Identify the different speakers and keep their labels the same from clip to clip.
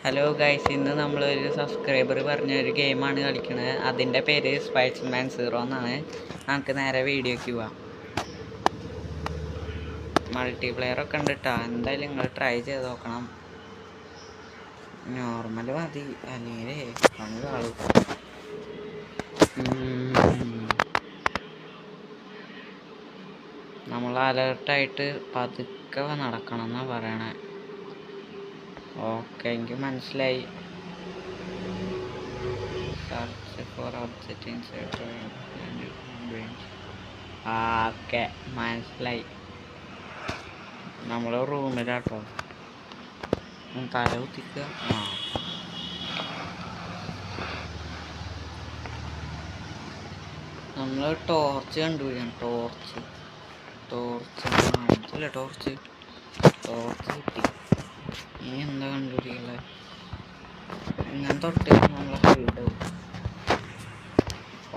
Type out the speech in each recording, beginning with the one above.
Speaker 1: Hello guys, ഇന്ന് നമ്മളൊരു subscriber പറഞ്ഞ ഒരു ഗെയിമാണ് കളിക്കുന്നത്. അതിൻ്റെ പേര് സ്പൈഡർമാൻ സീറോ എന്നാണ്. നമുക്ക് നേരെ വീഡിയോയ്ക്ക് പോവാം. മൾട്ടിപ്ലെയറൊക്കെ ഉണ്ട് കേട്ടോ. എന്തായാലും നിങ്ങൾ ട്രൈ ചെയ്ത് നോക്കണം. നോർമൽ മതി, അല്ലെങ്കിൽ പണി കാണും. നമ്മൾ അലേർട്ടായിട്ട് പതുക്കെ നടക്കണം എന്നാണ് പറയണേ. ഓക്കെ, എനിക്ക് മനസ്സിലായി. Search for object inside okay, മനസ്സിലായി. നമ്മൾ റൂമിലാട്ടോ. തല കുത്തിക്കുക. നമ്മൾ ടോർച്ച് കണ്ടുപിടിക്കണം. ടോർച്ച് കിട്ടി. ഇനി എന്താ കണ്ടുപിടിക്കണ്ടേ? ഇങ്ങനെ തൊട്ട് നമ്മളെ ഹൈഡ്.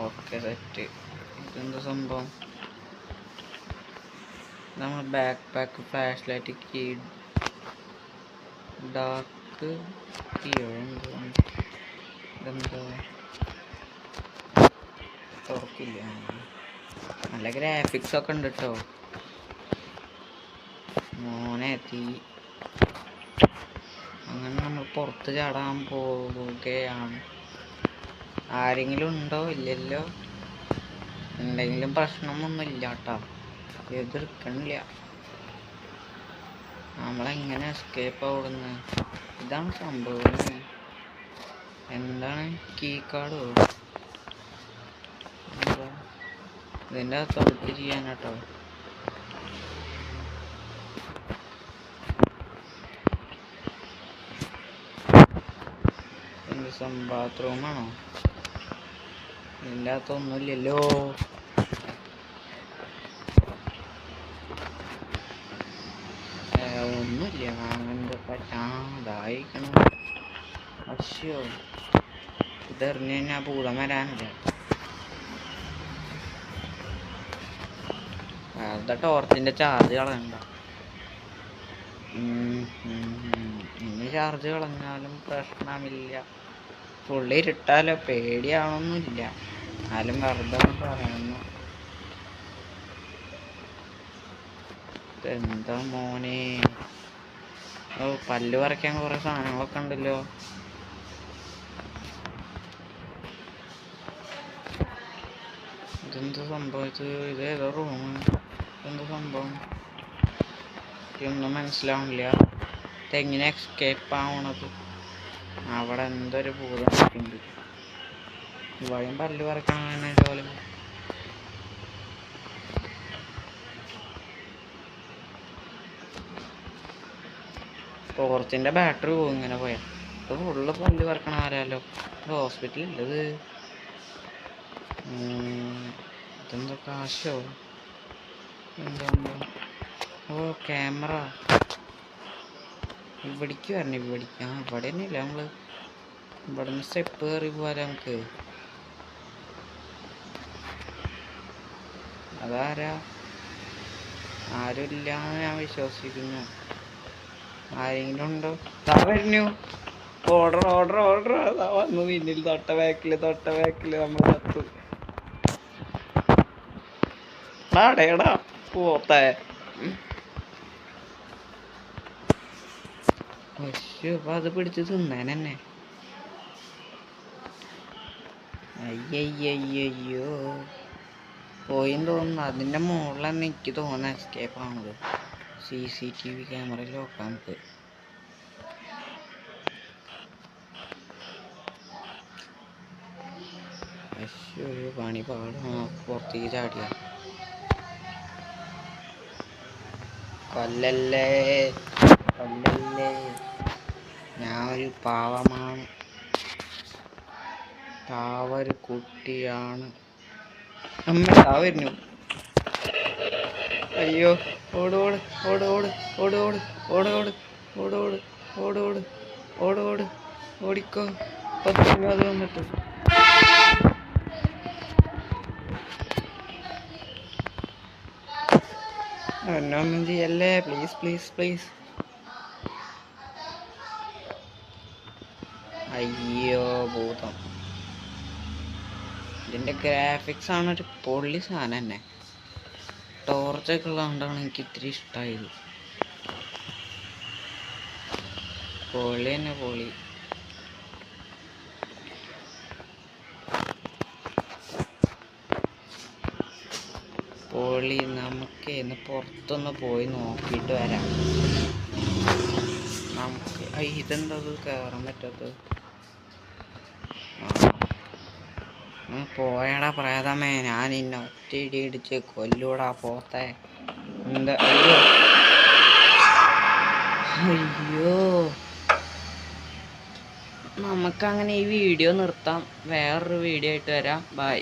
Speaker 1: Okay, set. ഇതെന്താ സംഭവം? നമ്മൾ backpack, flashlight, key, dark ഇതെന്താ തുറക്കില്ല. നല്ല ഗ്രാഫിക്സ് ഒക്കെ ഉണ്ട് കേട്ടോ. മോനെ എത്തി. അങ്ങനെ നമ്മൾ പുറത്ത് ചാടാൻ പോവുകയാണ്. ആരെങ്കിലും ഉണ്ടോ? ഇല്ലല്ലോ. എന്തെങ്കിലും പ്രശ്നമൊന്നുമില്ല കേട്ടോ. എതിർക്കണില്ല. നമ്മളെങ്ങനെ എസ്കേപ്പ് ആവുന്നു? ഇതാണ് സംഭവം. എന്താണ്? കീ കാർഡോ? എന്താ ഇതിൻ്റെ അകത്ത് ചെയ്യാനാട്ടോ? എന്ത് ബാത്റൂമാണോ? ഇതിൻ്റെ അകത്തൊന്നുമില്ലല്ലോ. ഒന്നുമില്ല. അങ്ങനത്തെ പറ്റാതായിക്കണം. അശ്യോ, ഇതെറിഞ്ഞു കഴിഞ്ഞാൽ ഭൂതം വരാനില്ല. വെറുതെ ടോർച്ചിൻ്റെ ചാർജ് കളയണ്ട. ഇനി ചാർജ് കളഞ്ഞാലും പ്രശ്നമില്ല. ഫുള്ളി ഇരുട്ടാലോ, പേടിയാവണമെന്നില്ല. എന്നാലും വെറുതെ പറയുന്നു. എന്താ മോനെ? ഓ, പല്ല് പറിക്കാൻ കുറെ സാധനങ്ങളൊക്കെ ഉണ്ടല്ലോ. ഇതെന്താ സംഭവിച്ചത്? ഇത് ഏതോ റൂം. എന്താ സംഭവം? ഒന്നും മനസ്സിലാവണില്ല. ഇതെങ്ങനെ എസ്കേപ്പ് ആവണത്? അവിടെ എന്തൊരു ഭൂതം ഉണ്ട്. ഇവിടെയും പല്ല് പറിക്കണം ജോലി. ടോർച്ചിൻ്റെ ബാറ്ററി പോകും ഇങ്ങനെ പോയാൽ. ഇത് ഫുള്ള് പല്ല് പറിക്കണം. ആരാലോ ഹോസ്പിറ്റലുള്ളത്. ഇതെന്താ കാശോ? എന്താ? ഓ, ക്യാമറ. ഇവിടേക്ക് വരണം. ഇവിടെ തന്നെയില്ല. നമ്മള് ഇവിടെ നിന്ന് സ്റ്റെപ്പ് കയറി പോരാ നമുക്ക്. അതാരാ? ആരുമില്ലാന്ന് ഞാൻ വിശ്വസിക്കുന്നു. ആരെങ്കിലും ഉണ്ടോ? വരുന്നു. ഓർഡർ വന്നു. പിന്നിൽ തൊട്ട ബാക്കില് നമ്മൾ കത്തു. ഡേടാ പോത്തേ. അപ്പൊ അത് പിടിച്ച് തിന്നാനെന്നെ. അയ്യോ, പോയിന്ന് തോന്നുന്നു. അതിൻ്റെ മുകളിലാണ് എനിക്ക് തോന്നുന്നത് എസ്കേപ്പ് ആണത്. CCTV ക്യാമറയിൽ നോക്കാം നമുക്ക്. ഒരു പണി പാടും. പുറത്തേക്ക് ചാടിയ കൊല്ലല്ലേ. ഞാൻ ഒരു പാവമാണ്. പാവൊരു കുട്ടിയാണ്. വരുന്നു. അയ്യോ, ഓട്. ഓടിക്കോ. അത് വന്നിട്ട് ഒന്നും ചെയ്യല്ലേ. പ്ലീസ്. അയ്യോ ഭൂതം. ഇതിൻ്റെ ഗ്രാഫിക്സ് ആണ് ഒരു പൊള്ളി സാധനം തന്നെ. ടോർച്ചൊക്കെ ഉള്ളതുകൊണ്ടാണ് എനിക്ക് ഇത്തിരി ഇഷ്ടമായത്. പൊളി തന്നെ പൊളി. പൊളി. നമുക്ക് ഇന്ന് പുറത്തൊന്ന് പോയി നോക്കിയിട്ട് വരാം. നമുക്ക് ഇതെന്താ കയറാൻ പറ്റാത്തത്? പോയടാ പ്രേതമേ, ഞാൻ ഇന്ന ഒറ്റ ഇടി ഇടിച്ച് കൊല്ലൂടാ പോത്തെ. എന്താ? അയ്യോ അയ്യോ. നമുക്കങ്ങനെ ഈ വീഡിയോ നിർത്താം. വേറൊരു വീഡിയോ ആയിട്ട് വരാം. ബൈ.